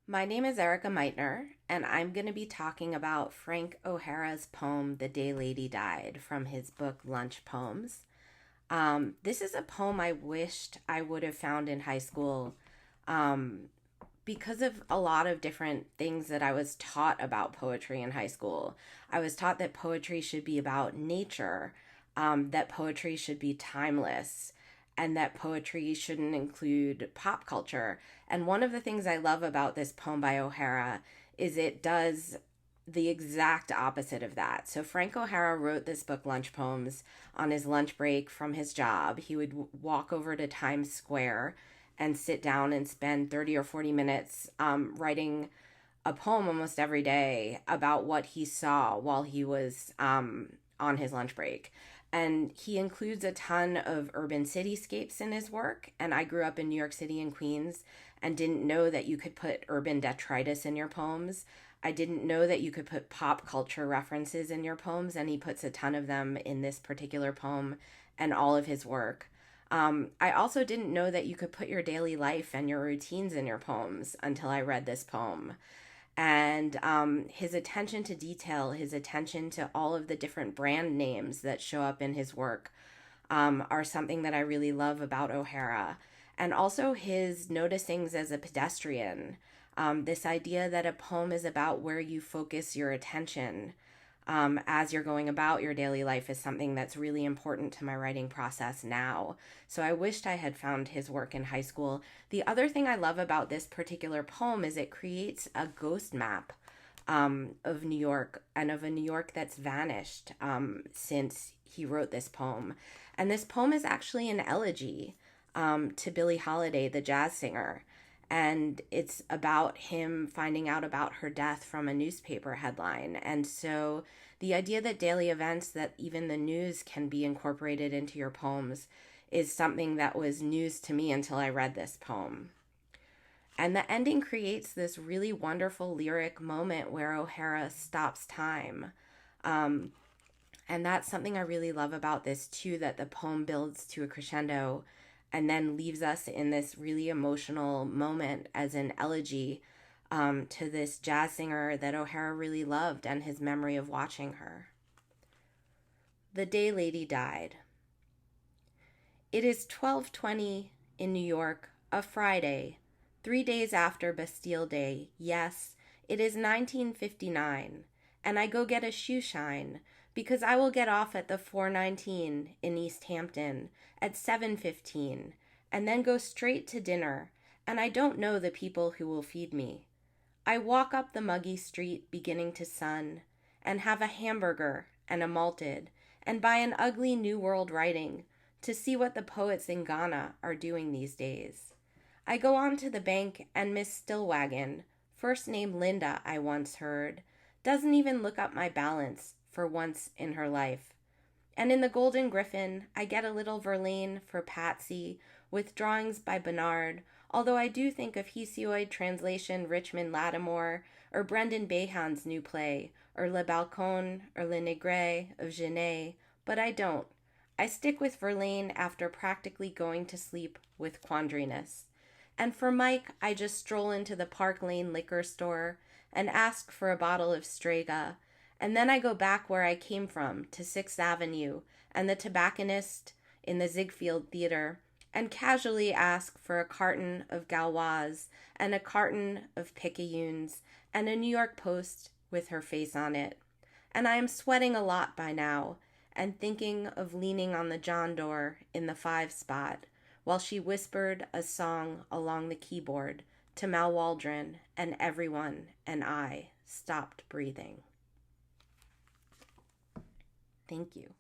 My name is Erika Meitner, and I'm going to be talking about Frank O'Hara's poem, The Day Lady Died, from his book Lunch Poems. This is a poem I wished I would have found in high school um, because of a lot of different things that I was taught about poetry in high school. I was taught that poetry should be about nature, that poetry should be timeless, and that poetry shouldn't include pop culture. And one of the things I love about this poem by O'Hara is it does the exact opposite of that. So Frank O'Hara wrote this book, Lunch Poems, on his lunch break from his job. He would walk over to Times Square and sit down and spend 30 or 40 minutes writing a poem almost every day about what he saw while he was on his lunch break. And he includes a ton of urban cityscapes in his work. And I grew up in New York City and Queens and didn't know that you could put urban detritus in your poems. I didn't know that you could put pop culture references in your poems, and he puts a ton of them in this particular poem and all of his work. I also didn't know that you could put your daily life and your routines in your poems until I read this poem. And his attention to detail, his attention to all of the different brand names that show up in his work are something that I really love about O'Hara. And also his noticings as a pedestrian. This idea that a poem is about where you focus your attention as you're going about your daily life is something that's really important to my writing process now. So I wished I had found his work in high school. The other thing I love about this particular poem is it creates a ghost map of New York, and of a New York that's vanished since he wrote this poem. And this poem is actually an elegy to Billie Holiday, the jazz singer. And it's about him finding out about her death from a newspaper headline. And so the idea that daily events, that even the news can be incorporated into your poems, is something that was news to me until I read this poem. And the ending creates this really wonderful lyric moment where O'Hara stops time. And that's something I really love about this too, that the poem builds to a crescendo and then leaves us in this really emotional moment as an elegy to this jazz singer that O'Hara really loved and his memory of watching her. The Day Lady Died. It is 12:20 in New York, a Friday, 3 days after Bastille Day. Yes, it is 1959, and I go get a shoe shine because I will get off at the 419 in East Hampton at 7:15 and then go straight to dinner, and I don't know the people who will feed me. I walk up the muggy street beginning to sun and have a hamburger and a malted and buy an ugly New World writing to see what the poets in Ghana are doing these days. I go on to the bank, and Miss Stillwagon, first name Linda I once heard, doesn't even look up my balance for once in her life. And in the Golden Griffin, I get a little Verlaine for Patsy with drawings by Bernard, although I do think of Hesiod translation Richmond Lattimore, or Brendan Behan's new play, or Le Balcon or Le Negre of Genet, but I don't. I stick with Verlaine after practically going to sleep with Quandrinus. And for Mike, I just stroll into the Park Lane liquor store and ask for a bottle of Strega, and then I go back where I came from, to 6th Avenue and the tobacconist in the Ziegfeld Theater, and casually ask for a carton of Gauloise and a carton of Picayunes and a New York Post with her face on it. And I am sweating a lot by now and thinking of leaning on the John door in the 5 spot while she whispered a song along the keyboard to Mal Waldron, and everyone and I stopped breathing. Thank you.